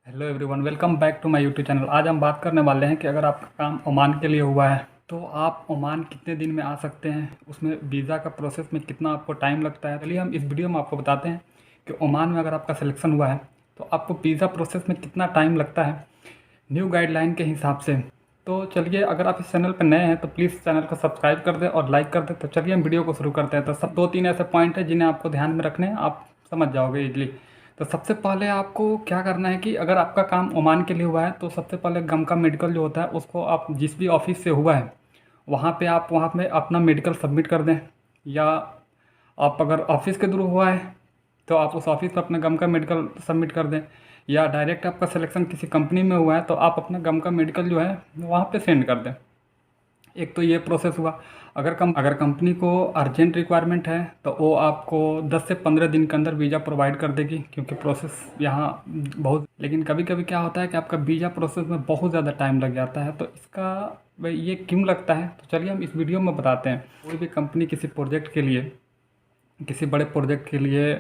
Hello everyone, welcome back to my YouTube channel. आज हम बात करने वाले हैं कि अगर आपका काम ओमान के लिए हुआ है तो आप ओमान कितने दिन में आ सकते हैं, उसमें वीज़ा का प्रोसेस में कितना आपको टाइम लगता है। चलिए हम इस वीडियो में आपको बताते हैं कि ओमान में अगर आपका सिलेक्शन हुआ है तो आपको वीज़ा प्रोसेस में कितना टाइम लगता है न्यू गाइडलाइन के हिसाब से। तो चलिए, अगर आप इस चैनल पर नए हैं तो प्लीज़ चैनल को सब्सक्राइब कर दें और लाइक कर दें। तो चलिए हम वीडियो को शुरू करते हैं। तो सब 2-3 ऐसे पॉइंट हैं जिन्हें आपको ध्यान में रखने हैं, आप समझ जाओगे इजली। तो सबसे पहले आपको क्या करना है कि अगर आपका काम ओमान के लिए हुआ है तो सबसे पहले गम का मेडिकल जो होता है उसको आप जिस भी ऑफिस से हुआ है वहाँ पे आप वहाँ में अपना मेडिकल सबमिट कर दें। या आप अगर ऑफिस के थ्रू हुआ है तो आप उस ऑफिस पर अपना गम का मेडिकल सबमिट कर दें। या डायरेक्ट आपका सिलेक्शन किसी कंपनी में हुआ है तो आप अपना गम का मेडिकल जो है वहाँ पे सेंड कर दें। एक तो ये प्रोसेस हुआ। अगर कंपनी को अर्जेंट रिक्वायरमेंट है तो वो आपको 10 से 15 दिन के अंदर वीज़ा प्रोवाइड कर देगी, क्योंकि प्रोसेस यहाँ बहुत। लेकिन कभी कभी क्या होता है कि आपका वीज़ा प्रोसेस में बहुत ज़्यादा टाइम लग जाता है। तो इसका भाई ये क्यों लगता है तो चलिए हम इस वीडियो में बताते हैं। कोई भी कंपनी किसी प्रोजेक्ट के लिए, किसी बड़े प्रोजेक्ट के लिए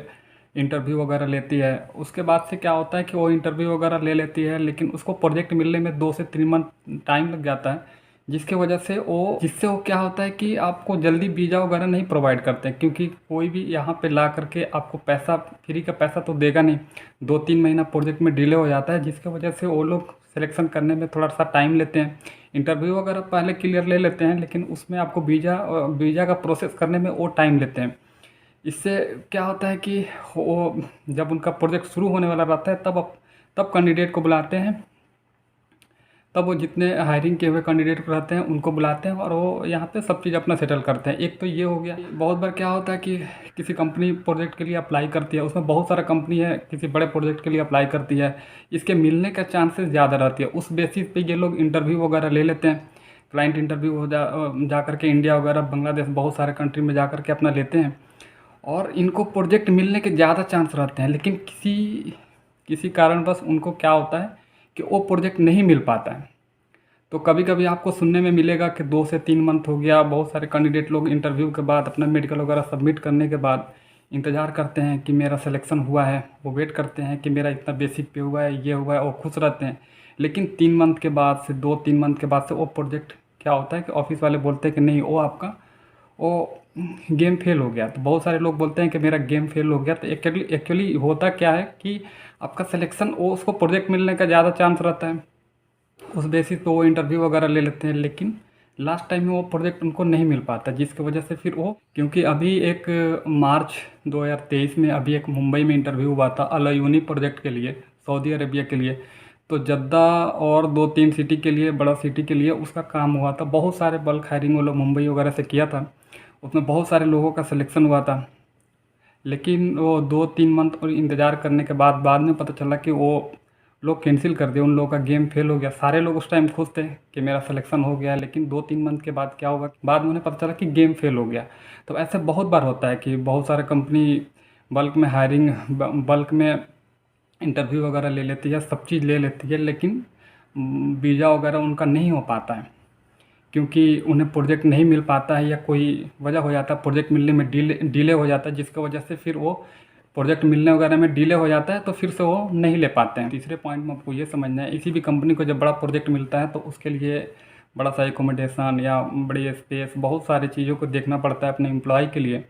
इंटरव्यू वगैरह लेती है, उसके बाद से क्या होता है कि वो इंटरव्यू वगैरह ले लेती है लेकिन उसको प्रोजेक्ट मिलने में 2 से 3 मंथ टाइम लग जाता है। जिससे वो क्या होता है कि आपको जल्दी वीज़ा वगैरह नहीं प्रोवाइड करते हैं, क्योंकि कोई भी यहाँ पे ला करके आपको पैसा, फ्री का पैसा तो देगा नहीं। 2-3 महीना प्रोजेक्ट में डिले हो जाता है, जिसके वजह से वो लोग सिलेक्शन करने में थोड़ा सा टाइम लेते हैं। इंटरव्यू वगैरह पहले क्लियर ले लेते हैं लेकिन उसमें आपको वीज़ा का प्रोसेस करने में वो टाइम लेते हैं। इससे क्या होता है कि वो जब उनका प्रोजेक्ट शुरू होने वाला रहता है तब कैंडिडेट को बुलाते हैं। तब वो जितने हायरिंग किए हुए कैंडिडेट रहते हैं उनको बुलाते हैं और वो यहाँ पे सब चीज़ अपना सेटल करते हैं। एक तो ये हो गया। बहुत बार क्या होता है कि किसी कंपनी प्रोजेक्ट के लिए अप्लाई करती है, उसमें बहुत सारा कंपनी है किसी बड़े प्रोजेक्ट के लिए अप्लाई करती है, इसके मिलने का चांसेस ज़्यादा रहती है। उस बेसिस पे ये लोग इंटरव्यू वगैरह ले लेते हैं। क्लाइंट इंटरव्यू जा करके इंडिया वगैरह, बांग्लादेश, बहुत सारे कंट्री में जा करके अपना लेते हैं और इनको प्रोजेक्ट मिलने के ज़्यादा चांस रहते हैं। लेकिन किसी किसी कारणवश उनको क्या होता है कि वो प्रोजेक्ट नहीं मिल पाता है। तो कभी कभी आपको सुनने में मिलेगा कि 2 से 3 मंथ हो गया। बहुत सारे कैंडिडेट लोग इंटरव्यू के बाद अपना मेडिकल वगैरह सबमिट करने के बाद इंतज़ार करते हैं कि मेरा सिलेक्शन हुआ है, वो वेट करते हैं कि मेरा इतना बेसिक पे हुआ है, ये हुआ है, वो खुश रहते हैं। लेकिन 3 मंथ के बाद से, 2-3 मंथ के बाद से वो प्रोजेक्ट क्या होता है कि ऑफिस वाले बोलते हैं कि नहीं, वो आपका वो गेम फेल हो गया। तो बहुत सारे लोग बोलते हैं कि मेरा गेम फेल हो गया। तो एक्चुअली होता क्या है कि आपका सिलेक्शन, वो उसको प्रोजेक्ट मिलने का ज़्यादा चांस रहता है, उस बेसिस पे वो इंटरव्यू वगैरह ले लेते हैं। लेकिन लास्ट टाइम में वो प्रोजेक्ट उनको नहीं मिल पाता, जिसकी वजह से फिर वो, क्योंकि अभी एक मार्च 2023 में अभी एक मुंबई में इंटरव्यू हुआ था अल यूनी प्रोजेक्ट के लिए, सऊदी अरेबिया के लिए। तो जद्दा और 2-3 सिटी के लिए, बड़ा सिटी के लिए उसका काम हुआ था। बहुत सारे बल्क हायरिंग वो लोग मुंबई वगैरह से किया था, उसमें बहुत सारे लोगों का सिलेक्शन हुआ था। लेकिन वो 2-3 मंथ और इंतज़ार करने के बाद में पता चला कि वो लोग कैंसिल कर दिए, उन लोगों का गेम फेल हो गया। सारे लोग उस टाइम खुश थे कि मेरा सिलेक्शन हो गया, लेकिन 2-3 मंथ के बाद क्या हुआ, बाद में उन्हें पता चला कि गेम फेल हो गया। तो ऐसे बहुत बार होता है कि बहुत सारे कंपनी बल्क में हायरिंग, बल्क में इंटरव्यू वगैरह ले लेती है, सब चीज़ ले लेती है, लेकिन वीज़ा वगैरह उनका नहीं हो पाता है, क्योंकि उन्हें प्रोजेक्ट नहीं मिल पाता है या कोई वजह हो जाता है, प्रोजेक्ट मिलने में डिले हो जाता है, जिसकी वजह से फिर वो प्रोजेक्ट मिलने वगैरह में डिले हो जाता है तो फिर से वो नहीं ले पाते हैं। तीसरे पॉइंट में आपको ये समझना है, किसी भी कंपनी को जब बड़ा प्रोजेक्ट मिलता है तो उसके लिए बड़ा सा एकोमोडेशन या बड़ी स्पेस, बहुत सारी चीज़ों को देखना पड़ता है अपने एम्प्लॉय के लिए,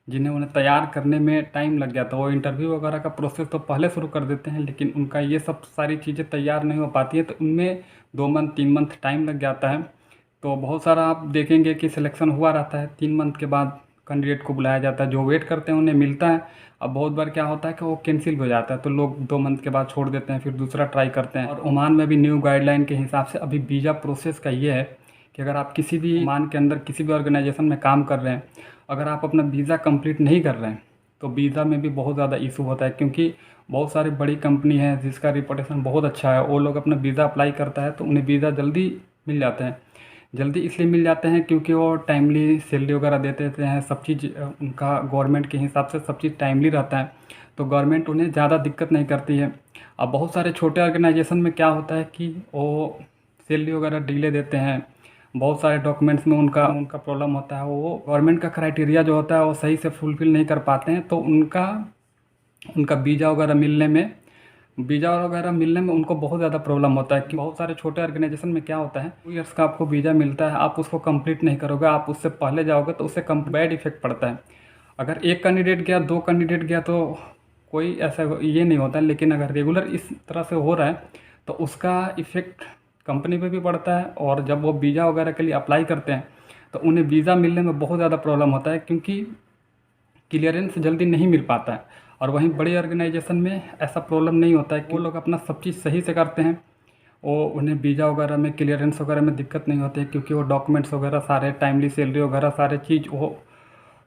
जिन्हें उन्हें तैयार करने में टाइम लग जाता है। वो इंटरव्यू वगैरह का प्रोसेस तो पहले शुरू कर देते हैं, लेकिन उनका ये सब सारी चीज़ें तैयार नहीं हो पाती है, तो उनमें 2 मंथ 3 मंथ टाइम लग जाता है। तो बहुत सारा आप देखेंगे कि सिलेक्शन हुआ रहता है, 3 मंथ के बाद कैंडिडेट को बुलाया जाता है, जो वेट करते हैं उन्हें मिलता है। अब बहुत बार क्या होता है कि वो कैंसिल हो जाता है, तो लोग 2 मंथ के बाद छोड़ देते हैं, फिर दूसरा ट्राई करते हैं। और ओमान में भी न्यू गाइडलाइन के हिसाब से अभी वीज़ा प्रोसेस का ये है कि अगर आप किसी भी ओमान के अंदर किसी भी ऑर्गेनाइजेशन में काम कर रहे हैं, अगर आप अपना वीज़ा कंप्लीट नहीं कर रहे हैं तो वीज़ा में भी बहुत ज़्यादा इशू होता है। क्योंकि बहुत सारी बड़ी कंपनी है जिसका रिपोर्टेशन बहुत अच्छा है, वो लोग अपना वीज़ा अप्लाई करता है तो उन्हें वीज़ा जल्दी मिल जाते हैं। जल्दी इसलिए मिल जाते हैं क्योंकि वो टाइमली सैलरी वगैरह दे देते हैं, सब चीज़ उनका गवर्नमेंट के हिसाब से सब चीज़ टाइमली रहता है, तो गवर्नमेंट उन्हें ज़्यादा दिक्कत नहीं करती है। अब बहुत सारे छोटे ऑर्गेनाइजेशन में क्या होता है कि वो सैलरी वगैरह डिले देते हैं, बहुत सारे डॉक्यूमेंट्स में उनका उनका प्रॉब्लम होता है, वो गवर्नमेंट का क्राइटेरिया जो होता है वो सही से फुलफ़िल नहीं कर पाते हैं, तो उनका उनका वीज़ा वगैरह मिलने में वीज़ा वगैरह मिलने में उनको बहुत ज़्यादा प्रॉब्लम होता है कि बहुत सारे छोटे ऑर्गेनाइजेशन में क्या होता है 2 ईयर्स का आपको वीज़ा मिलता है, आप उसको कंप्लीट नहीं करोगे, आप उससे पहले जाओगे तो उससे कम बैड इफेक्ट पड़ता है। अगर एक कैंडिडेट गया, 2 कैंडिडेट गया तो कोई ऐसा ये नहीं होता है, लेकिन अगर रेगुलर इस तरह से हो रहा है तो उसका इफ़ेक्ट कंपनी पे भी पड़ता है। और जब वो वीज़ा वगैरह के लिए अप्लाई करते हैं तो उन्हें वीज़ा मिलने में बहुत ज़्यादा प्रॉब्लम होता है, क्योंकि क्लियरेंस जल्दी नहीं मिल पाता है। और वहीं बड़ी ऑर्गेनाइजेशन में ऐसा प्रॉब्लम नहीं होता है कि वो लोग अपना सब चीज़ सही से करते हैं, वो उन्हें वीज़ा वगैरह में क्लियरेंस वगैरह में दिक्कत नहीं होती है, क्योंकि वो डॉक्यूमेंट्स वगैरह सारे टाइमली, सैलरी वगैरह सारे चीज़ वो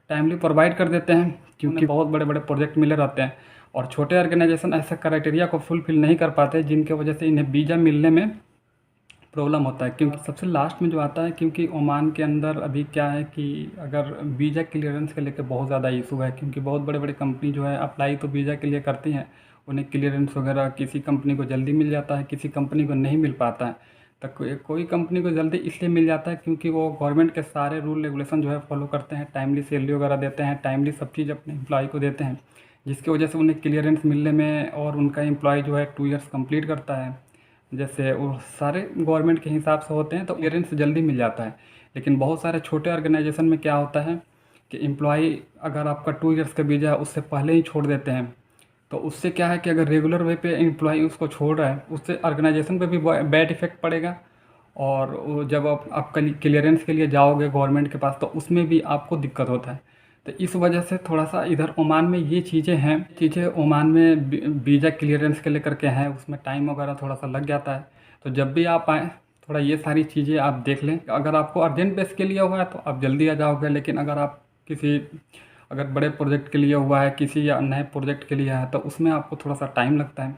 टाइमली प्रोवाइड कर देते हैं, क्योंकि बहुत बड़े बड़े प्रोजेक्ट मिले रहते हैं। और छोटे ऑर्गेनाइजेशन ऐसे क्राइटेरिया को फुलफिल नहीं कर पाते, जिनके वजह से इन्हें वीज़ा मिलने में प्रॉब्लम होता है। क्योंकि सबसे लास्ट में जो आता है, क्योंकि ओमान के अंदर अभी क्या है कि अगर वीज़ा क्लियरेंस के लेकर बहुत ज़्यादा इशू है, क्योंकि बहुत बड़े बड़े कंपनी जो है अप्लाई तो वीज़ा के लिए करती हैं, उन्हें क्लियरेंस वगैरह किसी कंपनी को जल्दी मिल जाता है, किसी कंपनी को नहीं मिल पाता है। तो कोई कंपनी को जल्दी इसलिए मिल जाता है क्योंकि वो गवर्नमेंट के सारे रूल रेगुलेशन जो है फॉलो करते हैं, टाइमली सैलरी वगैरह देते हैं, टाइमली सब चीज़ अपने एम्प्लॉय को देते हैं, जिसकी वजह से उन्हें क्लियरेंस मिलने में, और उनका एम्प्लॉय जो है 2 ईयर्स कंप्लीट करता है, जैसे वो सारे गवर्नमेंट के हिसाब से होते हैं तो क्लियरेंस जल्दी मिल जाता है। लेकिन बहुत सारे छोटे ऑर्गेनाइजेशन में क्या होता है कि एम्प्लॉय अगर आपका 2 ईयर्स का वीज़ा है उससे पहले ही छोड़ देते हैं, तो उससे क्या है कि अगर रेगुलर वे पे एम्प्लॉय उसको छोड़ रहा है, उससे ऑर्गेनाइजेशन पे भी बैड इफेक्ट पड़ेगा। और वो जब आप क्लियरेंस के लिए जाओगे गवर्नमेंट के पास तो उसमें भी आपको दिक्कत होता है। तो इस वजह से थोड़ा सा इधर ओमान में ये चीज़ें हैं, चीज़ें ओमान में वीज़ा क्लियरेंस के लेकर के हैं, उसमें टाइम वगैरह थोड़ा सा लग जाता है। तो जब भी आप आएँ थोड़ा ये सारी चीज़ें आप देख लें। अगर आपको अर्जेंट बेस के लिए हुआ है तो आप जल्दी आ जाओगे, लेकिन अगर आप किसी अगर बड़े प्रोजेक्ट के लिए हुआ है, किसी या नए प्रोजेक्ट के लिए है, तो उसमें आपको थोड़ा सा टाइम लगता है।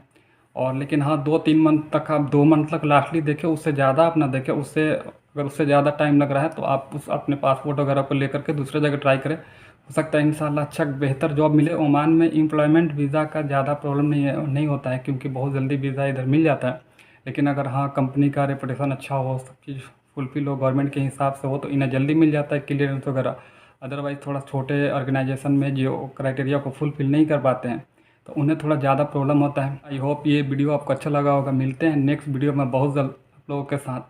और लेकिन हाँ, 2-3 मंथ तक, आप 2 मंथ तक लास्टली देखें, उससे ज़्यादा आप ना देखें। उससे अगर उससे ज़्यादा टाइम लग रहा है तो आप उस अपने पासपोर्ट वगैरह को लेकर के दूसरे जगह ट्राई करें, हो सकता है इंशाल्लाह अच्छा बेहतर जॉब मिले। ओमान में एम्प्लॉयमेंट वीज़ा का ज़्यादा प्रॉब्लम नहीं होता है, क्योंकि बहुत जल्दी वीज़ा इधर मिल जाता है। लेकिन अगर हाँ, कंपनी का रेपुटेशन अच्छा हो, सब चीज़ फुलफिल हो, गवर्नमेंट के हिसाब से हो, तो इन्हें जल्दी मिल जाता है क्लियरेंस वगैरह। अदरवाइज़ थोड़ा छोटे ऑर्गेनाइजेशन में जो क्राइटेरिया को फुलफिल नहीं कर पाते हैं तो उन्हें थोड़ा ज़्यादा प्रॉब्लम होता है। आई होप ये वीडियो आपको अच्छा लगा होगा। मिलते हैं नेक्स्ट वीडियो में बहुत जल्द आप लोगों के साथ।